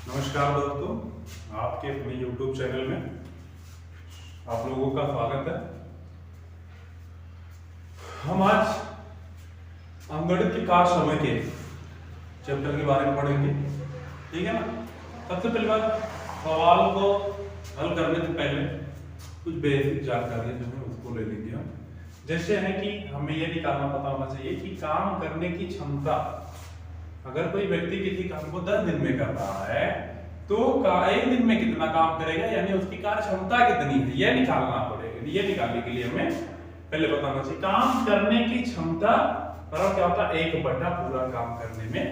नमस्कार दोस्तों, आपके अपने YouTube चैनल में आप लोगों का स्वागत है। हम आज अंकगणित के कार्य समय के चैप्टर के बारे में पढ़ेंगे, ठीक है ना। सबसे पहली बात, सवाल को हल करने से पहले कुछ बेसिक जानकारी जो है उसको ले लेंगे हम। जैसे है कि हमें यह निकालना पता होना चाहिए कि काम करने की क्षमता, अगर कोई व्यक्ति किसी काम को 10 दिन में कर रहा है तो एक दिन में कितना काम करेगा, यानी उसकी कार्य क्षमता कितनी है, यह निकालना पड़ेगा। यह निकालने के लिए हमें पहले बताना चाहिए काम करने की क्षमता बराबर क्या होता है, 1/, पूरा काम करने में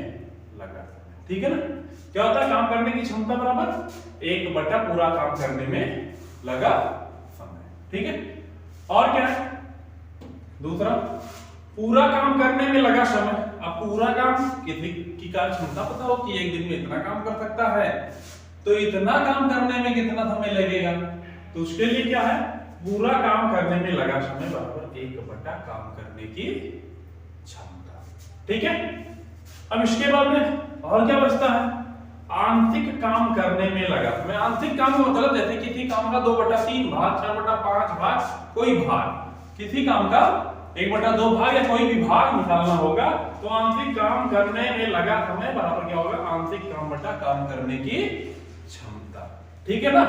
लगा। ठीक है ना, क्या होता है काम करने की क्षमता बराबर 1/, पूरा काम करने में लगा समय। ठीक है, और क्या है दूसरा, पूरा काम करने में लगा समय। अब पूरा काम, किसी की कार्य क्षमता पता हो कि एक दिन में इतना काम कर सकता है, तो इतना काम करने में कितना समय लगेगा, तो उसके लिए क्या है, पूरा काम करने में लगा समय बराबर 1/, काम करने की क्षमता। ठीक है, अब इसके बाद में और क्या बचता है, आंशिक काम करने में लगा समय। आंशिक काम का मतलब जैसे किसी काम का 2/3 भाग, 4/5 भाग, कोई भाग, किसी काम का 1/2 भाग या कोई भी भाग निकालना होगा, तो आंशिक काम करने में लगा समय बराबर क्या होगा, आंशिक काम बटा काम करने की क्षमता। ठीक है ना,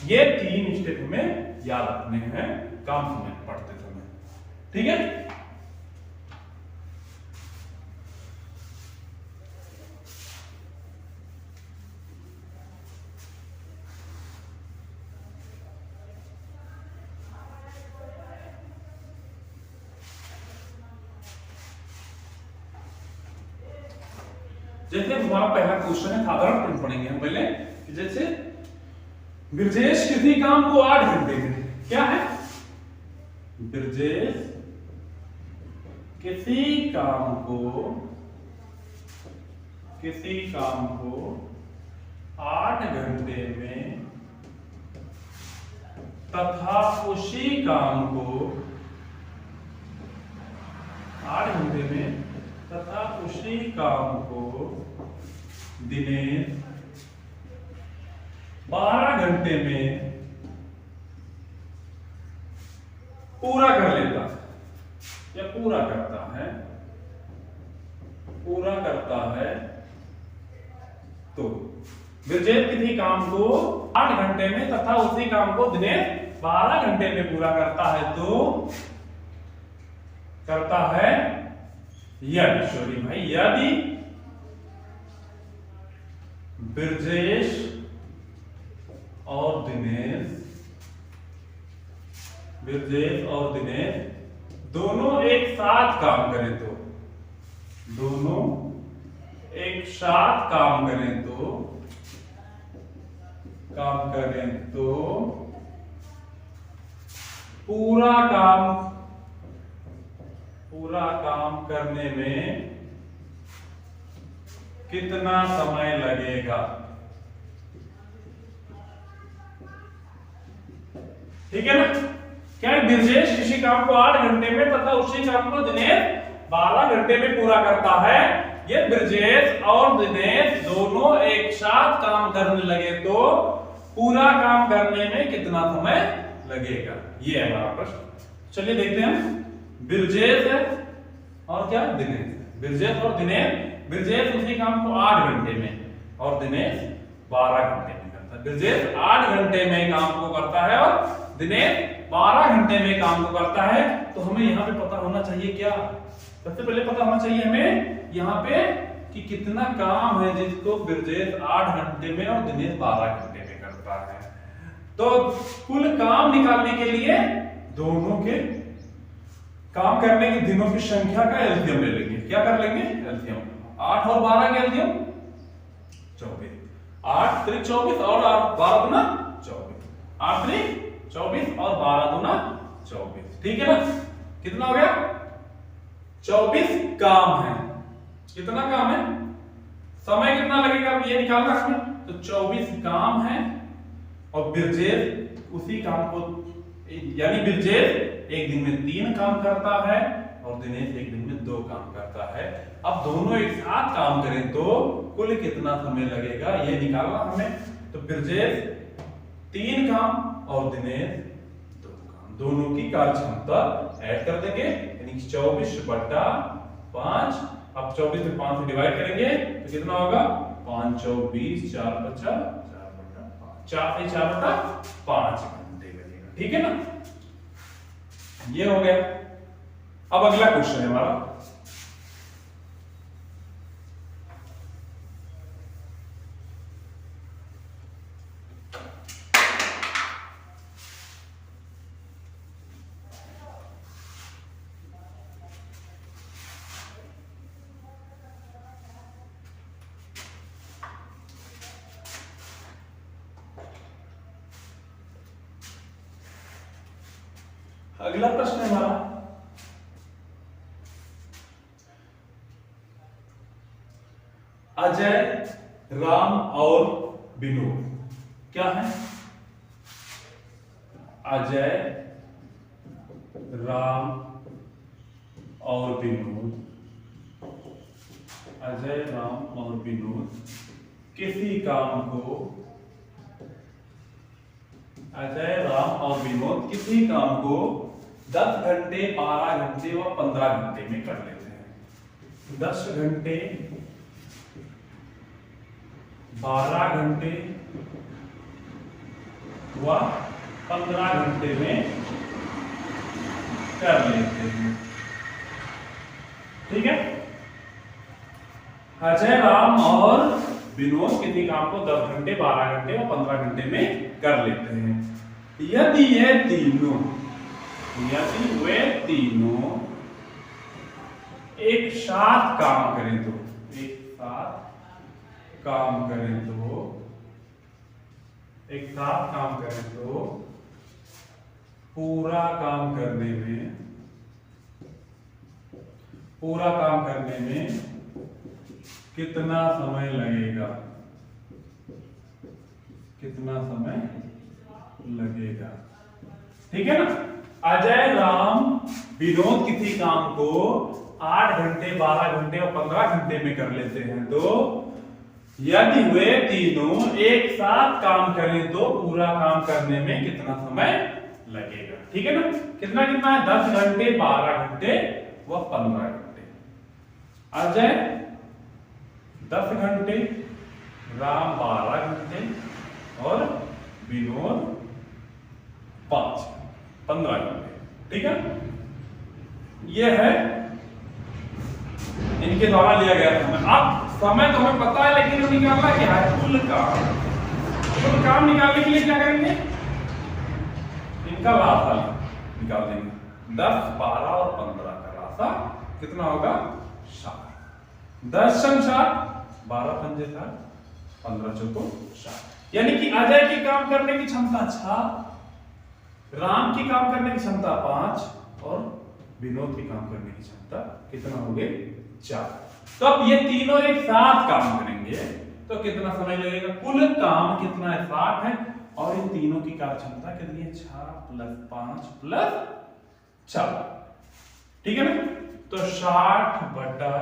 ये 3 स्टेप हमें याद रखने हैं काम समय पढ़ते समय। ठीक है, जैसे हमारा पहला क्वेश्चन है, साधारण पढ़ेंगे हम पहले कि जैसे ब्रजेश किसी काम को 8 घंटे में, क्या है, ब्रजेश किसी काम को 8 घंटे में तथा उसी काम को 8 घंटे में तथा उसी काम को दिनेश 12 घंटे में पूरा कर लेता है या पूरा करता है, तो ब्रजेश किसी काम को 8 घंटे में तथा उसी काम को दिनेश 12 घंटे में पूरा करता है, तो करता है यदि ब्रजेश और दिनेश दोनों एक साथ काम करें, तो दोनों एक साथ काम करें तो पूरा काम करने में कितना समय लगेगा। ठीक है ना, क्या ब्रजेश किसी काम को 8 घंटे में तथा उसी काम को दिनेश 12 घंटे में पूरा करता है। ये ब्रजेश और दिनेश दोनों एक साथ काम करने लगे तो पूरा काम करने में कितना समय लगेगा, ये है हमारा प्रश्न। चलिए देखते हैं, ब्रजेश है और क्या दिनेश, ब्रजेश और दिनेश, ब्रजेश उसी काम को 8 घंटे में और दिनेश 12 घंटे में करता है। ब्रजेश 8 घंटे में काम को करता है और दिनेश 12 घंटे में काम को करता है, तो हमें यहाँ पे पता होना चाहिए क्या, सबसे पहले पता होना चाहिए हमें यहाँ पे कि कितना काम है जिसको ब्रजेश 8 घंटे में और दिनेश 12 घंटे में करता है। तो कुल काम निकालने के लिए दोनों के काम करने के दिनों की संख्या का एलसीएम ले लेंगे। क्या कर लेंगे, एलसीएम 8 और 12 का एलसीएम 24, 8 3 24 और 12 दूना 24, 8 3 24 और 12 दूना 24। ठीक है ना, कितना हो गया, 24 काम है। कितना काम है, समय कितना लगेगा अब ये निकालना हमें, तो 24 काम है और ब्रजेश उसी काम को, यानी ब्रजेश एक दिन में 3 काम करता है और दिनेश एक दिन में 2 काम करता है। अब दोनों एक साथ काम करें तो कुल कितना समय लगेगा ये निकालना हमें। तो ब्रजेश 3 काम और दिनेश 2 काम, दोनों की कार्य क्षमता ऐड कर देंगे, यानी 24/5। अब 24 में 5 से डिवाइड करेंगे तो कितना होगा 5 चौक 20, 4 बचा 4 से 4/5 घंटे लगेगा। ठीक है ना, ये हो गया। अब अगला क्वेश्चन है हमारा, अगला प्रश्न है हमारा, अजय, राम और विनोद क्या है? अजय, राम और विनोद, अजय, राम और विनोद किसी काम को, अजय, राम और विनोद किसी काम को 10 घंटे, 12 घंटे व 15 घंटे में कर लेते हैं। 10 घंटे, 12 घंटे व 15 घंटे में कर लेते हैं। ठीक है, अजय, राम और विनोद किसी काम को 10 घंटे, 12 घंटे और 15 घंटे में कर लेते हैं। यदि ये तीनों, यदि वे तीनों एक साथ काम करें तो, एक साथ काम करें तो, एक साथ काम करें तो पूरा काम करने में, पूरा काम करने में कितना समय लगेगा, कितना समय लगेगा? ठीक है ना, अजय, राम, विनोद किसी काम को 8 घंटे, 12 घंटे और 15 घंटे में कर लेते हैं, तो यदि वे तीनों एक साथ काम करें तो पूरा काम करने में कितना समय लगेगा? ठीक है ना, कितना कितना है 10 घंटे, 12 घंटे व 15 घंटे। अजय 10 घंटे, राम 12 घंटे और विनोद 15 घंटे। ठीक है, यह है इनके द्वारा लिया गया समय। अब समय तो हमें पता है, लेकिन निकालना क्या है? कुल काम। कुल काम निकालने के लिए क्या करेंगे? इनका राशा निकाल देंगे। 10, 12 और 15 का राशा कितना होगा? 7। 10 संग 7, 12 पंजे 7, 15 चौको 7। यानी कि अजय की काम करने की क्षमता 6, राम की काम करने की क्षमता 5 और विनोद की काम करने की क्षमता कितना हो गई? 4। तो अब ये तीनों एक साथ काम करेंगे तो कितना समय लगेगा? कुल काम कितना है? 60 है और इन तीनों की कार्य क्षमता कितनी है? 6 + 5 + 4। ठीक है ना, तो 60 बटा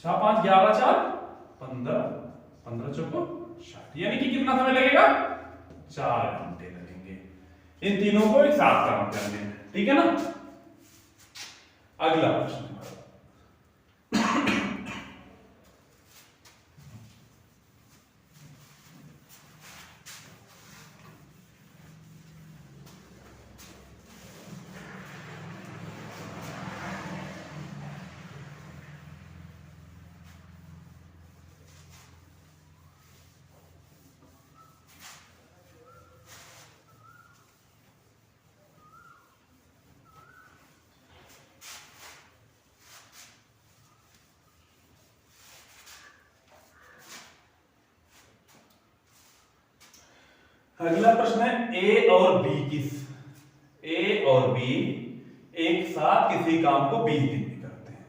6, 5, 11, 4, 15, 15 चौको 60। यानी कि कितना समय लगेगा? 4 घंटे लगेंगे इन तीनों को एक साथ काम करने में। ठीक है ना, अगला प्रश्न अगला प्रश्न है ए और बी ए और बी एक साथ किसी काम को 20 दिन में करते हैं।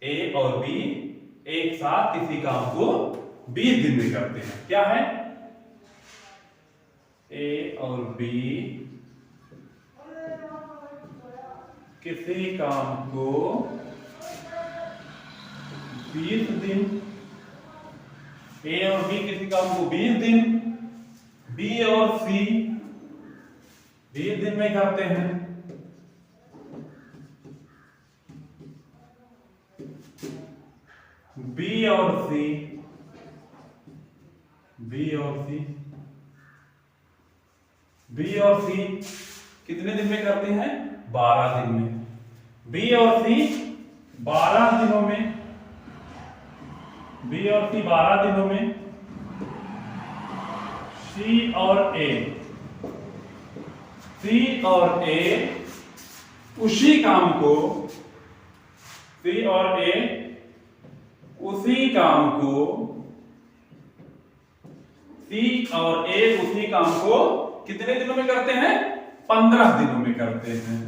ए और बी एक साथ किसी काम को 20 दिन में करते हैं। क्या है? ए और बी किसी काम को 20 दिन, ए और बी किसी काम को 20 दिन, बी और सी 20 दिन में करते हैं। बी और सी कितने दिन में करते हैं? 12 दिन में। बी और सी 12 दिनों में, बी और सी 12 दिनों में, सी और ए उसी काम को, सी और ए उसी काम को कितने दिनों में करते हैं? 15 दिनों में करते हैं।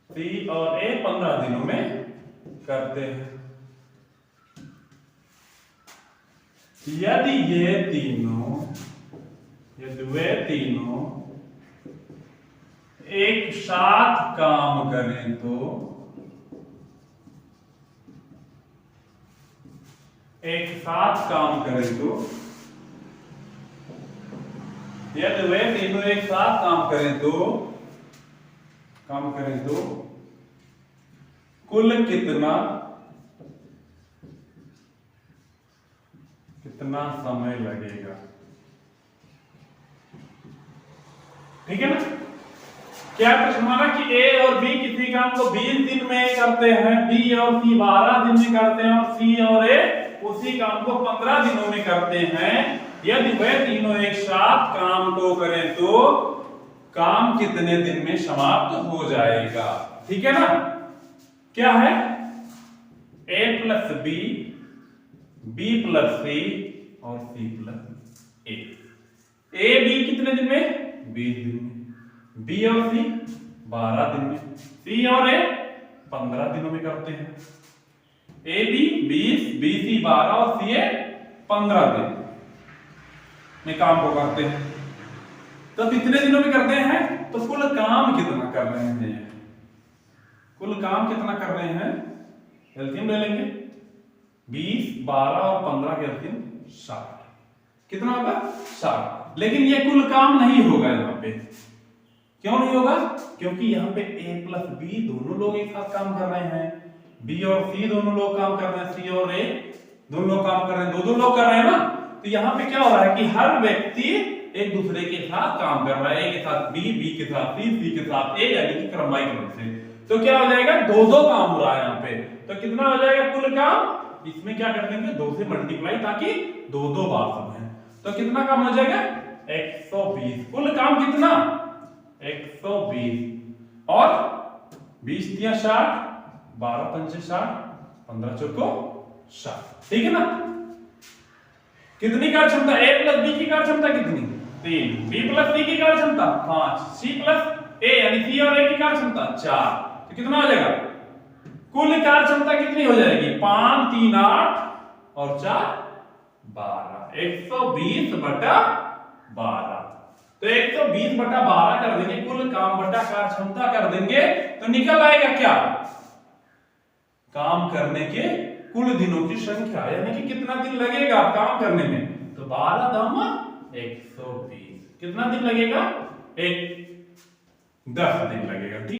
सी और ए 15 दिनों में करते हैं। यदि वे तीनों एक साथ काम करें तो, यदि वे तीनों एक साथ काम करें तो कुल कितना समय लगेगा? ठीक है ना? क्या प्रश्न माना कि ए और बी किसी काम को 20 दिन में करते हैं, बी और सी 12 दिन में करते हैं, और सी और ए उसी काम को 15 दिनों में करते हैं। यदि वे तीनों एक साथ काम को करें तो काम कितने दिन में समाप्त हो जाएगा? ठीक है ना? क्या है? ए प्लस बी, बी प्लस सी और C plus A. A B कितने दिन में? 20 दिन में। बी और सी 12 दिन में। सी और ए 15 दिनों में करते हैं। ए बी 20, बी सी 12 और सी ए 15 दिन में काम को करते हैं। तो कितने दिनों में करते हैं? तो कुल काम कितना कर रहे हैं? कुल काम कितना कर रहे हैं? एलसीएम ले लेंगे। 20, 12 और 15 के एलसीएम 60। कितना होगा? 60। लेकिन ये कुल काम नहीं होगा यहाँ पे। क्यों नहीं होगा? क्योंकि यहाँ पे ए प्लस बी दोनों लोग एक साथ काम कर रहे हैं, बी और सी दोनों लोग काम कर रहे हैं, सी और ए दोनों लोग काम कर रहे हैं, दो लोग कर रहे हैं ना। तो यहाँ पे क्या हो रहा है कि हर व्यक्ति एक दूसरे के साथ काम कर रहा है। ए के साथ बी, बी के साथ सी, सी के साथ ए, यानी कि क्रमवाई क्रम से। तो क्या हो जाएगा? दो काम हो रहा है यहाँ पे। तो कितना हो जाएगा कुल काम? इसमें क्या कर देंगे? 2 से मल्टीप्लाई, ताकि दो बार समय। तो कितना काम हो जाएगा? 120। कुल काम कितना? 120। और 20 दिया 60, 12 पंचे 60, 15 चौको 60। ठीक है ना? कितनी कार्य क्षमता? ए प्लस बी की कार्य क्षमता कितनी? 3। बी प्लस सी की कार्य क्षमता 5। सी प्लस ए यानी सी और ए की कार्य क्षमता 4। तो कितना हो जाएगा? कुल कार्य क्षमता कितनी हो जाएगी? 5, 3, 8 और 4 12। 120 बटा 12। तो 120 बटा 12 कर देंगे, कुल काम बटा कार्य क्षमता कर देंगे, तो निकल आएगा क्या? काम करने के कुल दिनों की संख्या, यानी कि कितना दिन लगेगा काम करने में। तो 12 दामा 120। कितना दिन लगेगा? 10 दिन लगेगा। ठीक।